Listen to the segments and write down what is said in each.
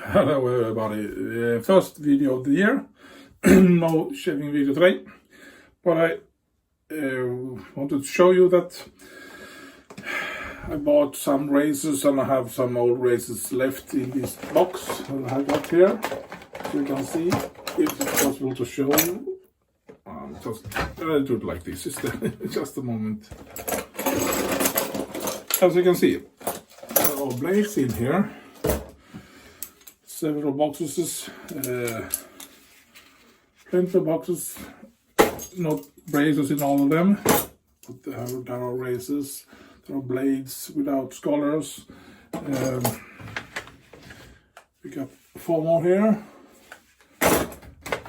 Hello everybody, first video of the year. No shaving video today, but I wanted to show you that I bought some razors and I have some old razors left in this box that I got here. So you can see if it's possible to show you. I'll do it like this, just a moment. As you can see, there are blades in here. Several boxes, plenty of boxes, not razors in all of them, but there are razors, there are blades without scholars. We got 4 more here,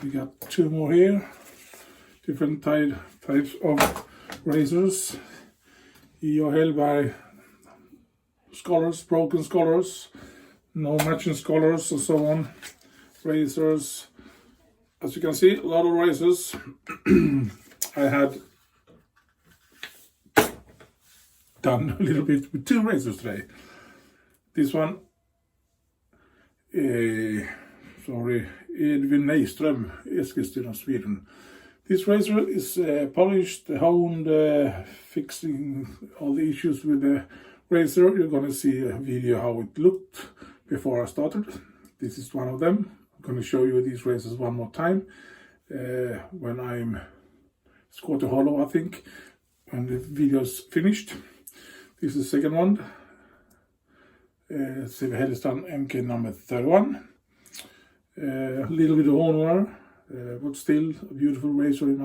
we got 2 more here, different types of razors. Here are held by scholars, broken scholars, no matching scholars and so on. Razors, as you can see, a lot of razors. I had done a little bit with 2 razors today. This one, EDV Neiström, Heljestrand, Sweden. This razor is polished, honed, fixing all the issues with the razor. You're gonna see a video how it looked before I started. This is one of them. I'm going to show you these razors one more time when it's quarter hollow, I think, when the video's finished. This is the second one. It's Heljestrand MK No31. A little bit of owner, but still a beautiful razor in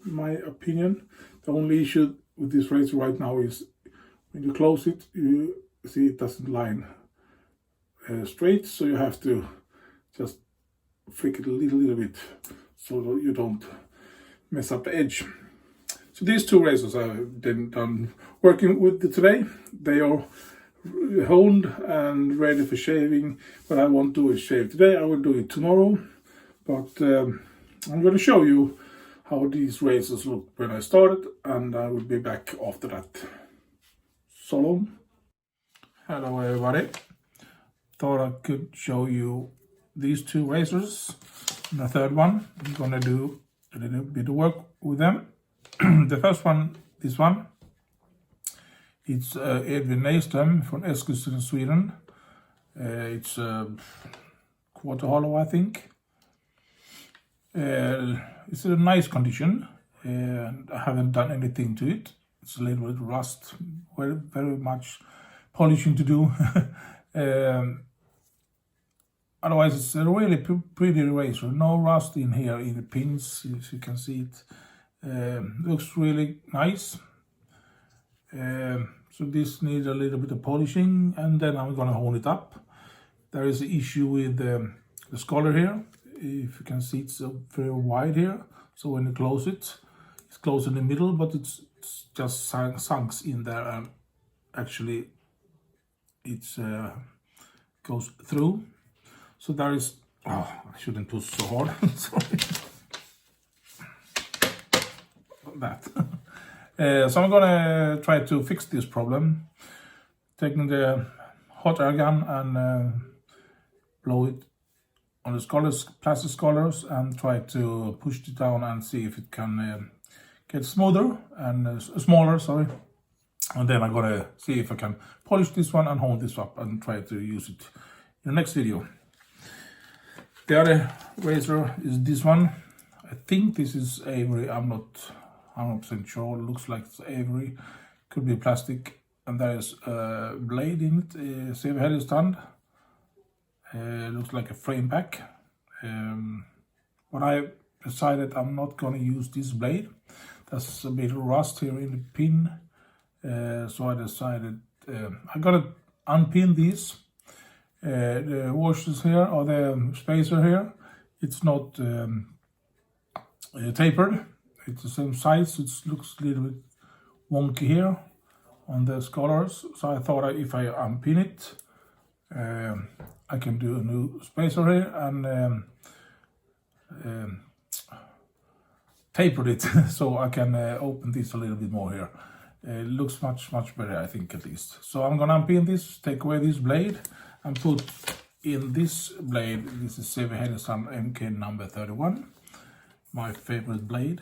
my opinion. The only issue with this razor right now is when you close it, you see it doesn't line straight, so you have to just flick it a little bit so that you don't mess up the edge. So these 2 razors I've done working with today. They are honed and ready for shaving, but I won't do a shave today. I will do it tomorrow, but I'm going to show you how these razors look when I started, and I will be back after that. So long. Hello everybody. Thought I could show you these 2 razors. And the third one, I'm gonna do a little bit of work with them. The first one, this one, it's EDV Neiström from Heljestrand, Sweden. It's quarter hollow, I think. It's in a nice condition. I haven't done anything to it. It's a little bit rust, very much polishing to do. Otherwise, it's a really pretty razor. No rust in here in the pins, if you can see it. Looks really nice. So this needs a little bit of polishing, and then I'm gonna hone it up. There is an issue with the scholar here. If you can see, it's very wide here. So when you close it, it's closed in the middle, but it's just sunk in there, and actually it's goes through. So there is, I shouldn't push so hard, sorry. That. So I'm gonna try to fix this problem, taking the hot air gun and blow it on the plastic scholars and try to push it down and see if it can get smoother and smaller, sorry. And then I'm gonna see if I can polish this one and hold this up and try to use it in the next video. The other razor is this one. I think this is Avery. I'm not 100% sure. It looks like it's Avery. Could be plastic. And there is a blade in it. Save Heljestrand. Looks like a frame back. But I decided I'm not going to use this blade. There's a bit of rust here in the pin. So I decided I'm going to unpin these. The washers here, or the spacer here, it's not tapered. It's the same size. It looks a little bit wonky here on the scholars. So I thought if I unpin it, I can do a new spacer here and tapered it so I can open this a little bit more here. It looks much better, I think, at least. So I'm gonna unpin this, take away this blade and put in this blade, this is Heljestrand MK No31, my favorite blade.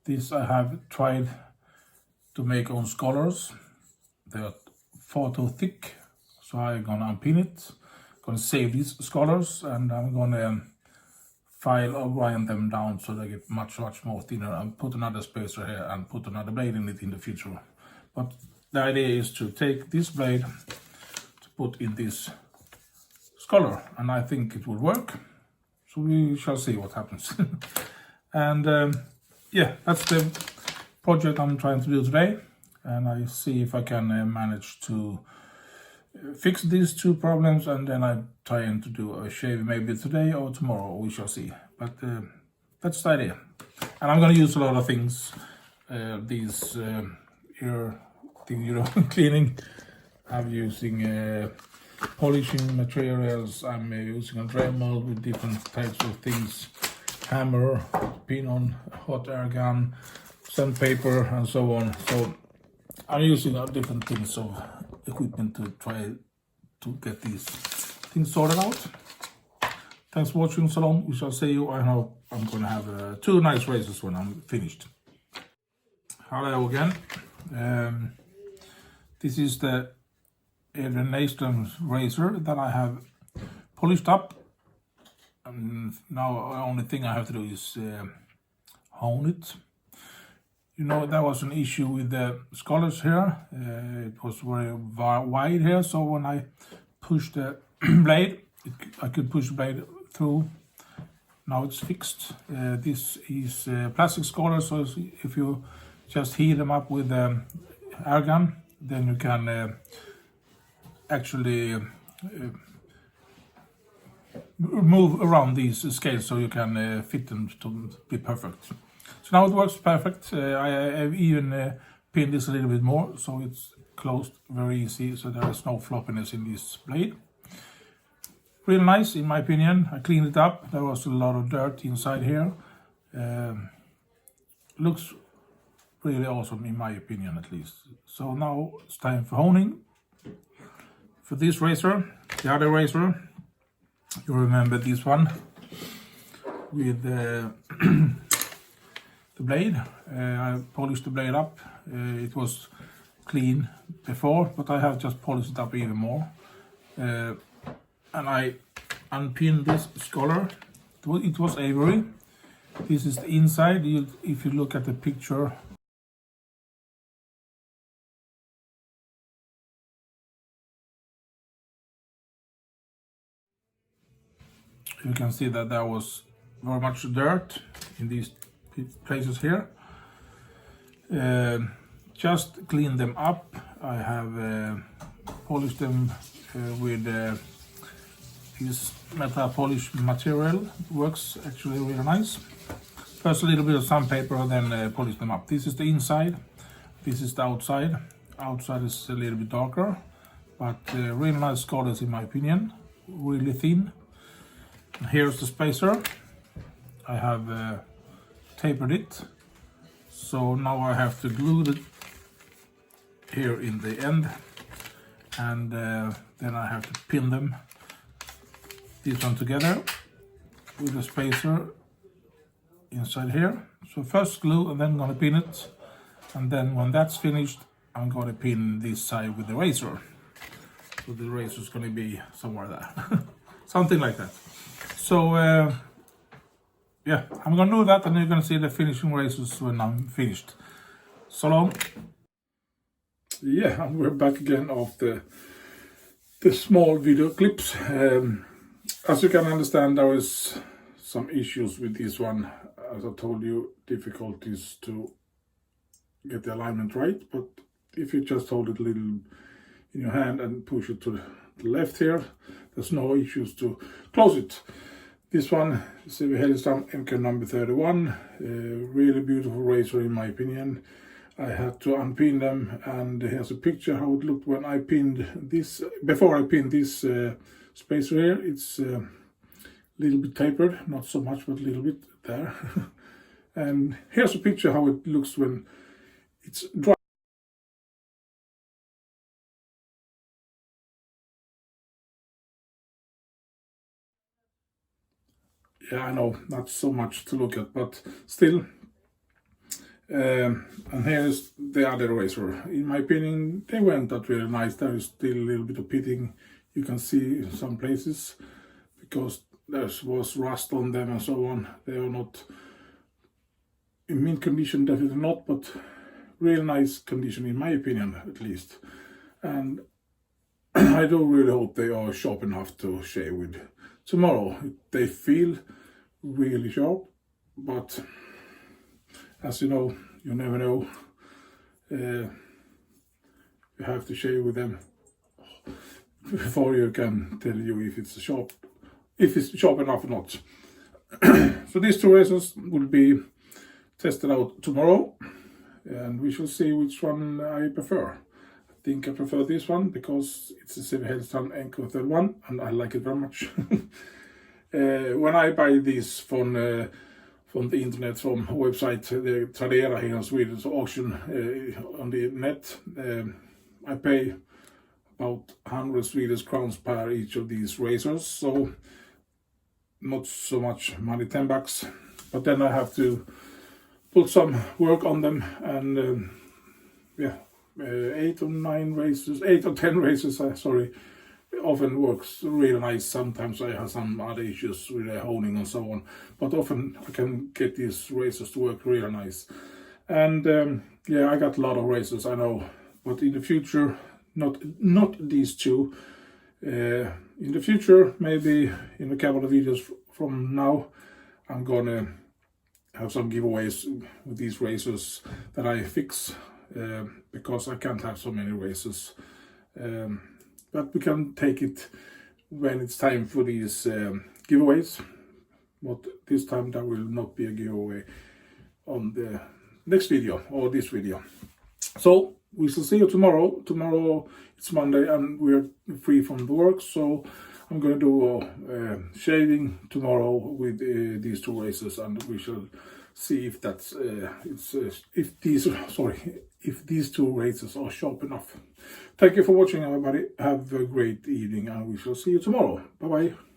This I have tried to make on scholars. They are far too thick, so I'm gonna unpin it, gonna save these scholars, and I'm gonna file or grind them down so they get much more thinner, and put another spacer here and put another blade in it in the future. But the idea is to take this blade to put in this scholar, and I think it will work, so we shall see what happens. And yeah, that's the project I'm trying to do today, and I see if I can manage to fix these two problems, and then I try to do a shave maybe today or tomorrow, we shall see. But that's the idea, and I'm going to use a lot of things. These ear thing, you know, cleaning. I'm using polishing materials. I'm using a Dremel with different types of things, hammer, pin on, hot air gun, sandpaper, and so on. So I'm using different things of equipment to try to get these things sorted out. Thanks for watching so long. We shall see you. I hope I'm going to have 2 nice razors when I'm finished. Hello again. This is the EDV Neiström razor that I have polished up, and now the only thing I have to do is hone it. You know, there was an issue with the scholars here. It was very wide here, so when I pushed the blade, I could push the blade through. Now it's fixed. This is plastic scholars, so if you just heat them up with air gun, then you can actually move around these scales so you can fit them to be perfect. So now it works perfect. I've even pinned this a little bit more, so it's closed very easy, so there is no floppiness in this blade. Real nice in my opinion. I cleaned it up. There was a lot of dirt inside here. Looks really awesome in my opinion, at least. So now it's time for honing. For this razor, the other razor, you remember this one with the blade. I polished the blade up. It was clean before, but I have just polished it up even more. And I unpinned this scholar. It was ivory. This is the inside. If you look at the picture, you can see that there was very much dirt in these places here. Just clean them up. I have polished them with this metal polish material. It works actually really nice. First a little bit of sandpaper, then polish them up. This is the inside. This is the outside. Outside is a little bit darker, but really nice scholars in my opinion. Really thin. Here's the spacer. I have tapered it, so now I have to glue it here in the end, and then I have to pin them, this one together with the spacer inside here. So first glue, and then I'm gonna pin it, and then when that's finished, I'm gonna pin this side with the razor. So the razor is gonna be somewhere there, something like that. So yeah, I'm gonna do that, and you're gonna see the finishing razors when I'm finished. So long. Yeah, and we're back again after the small video clips. As you can understand, there is some issues with this one. As I told you, difficulties to get the alignment right, but if you just hold it a little in your hand and push it to the left here, there's no issues to close it. This one is the Heljestrand MK No31, really beautiful razor in my opinion. I had to unpin them, and here's a picture how it looked when I pinned this. Before I pinned this spacer here, it's a little bit tapered, not so much, but a little bit there. And here's a picture how it looks when it's dry. yeah, I know, not so much to look at, but still. And here's the other razor. In my opinion, they weren't that really nice. There is still a little bit of pitting you can see in some places because there was rust on them and so on. They are not in mint condition, definitely not, but real nice condition in my opinion, at least. And I do really hope they are sharp enough to shave with tomorrow. They feel really sharp, but as you know, you never know. You have to shave with them before you can tell you if it's sharp enough or not. So these two razors will be tested out tomorrow, and we shall see which one I prefer. I think I prefer this one because it's a Heljestrand MK No31 and I like it very much. When I buy these from the internet, from a website, the Tradera here in Sweden, so auction on the net, I pay about 100 Swedish crowns per each of these razors, so not so much money, 10 bucks, but then I have to put some work on them, and yeah, 8 or 10 razors, sorry, often works really nice. Sometimes I have some other issues with the honing and so on, but often I can get these razors to work really nice. And yeah, I got a lot of razors, I know, but in the future, not these two. In the future, maybe in a couple of videos from now, I'm gonna have some giveaways with these razors that I fix, because I can't have so many razors. But we can take it when it's time for these giveaways. But this time there will not be a giveaway on the next video or this video. So we shall see you tomorrow. Tomorrow it's Monday and we're free from the work, so I'm going to do shaving tomorrow with these two razors, and we shall see if that's if these two razors are sharp enough. Thank you for watching, everybody. Have a great evening, and we shall see you tomorrow. Bye bye.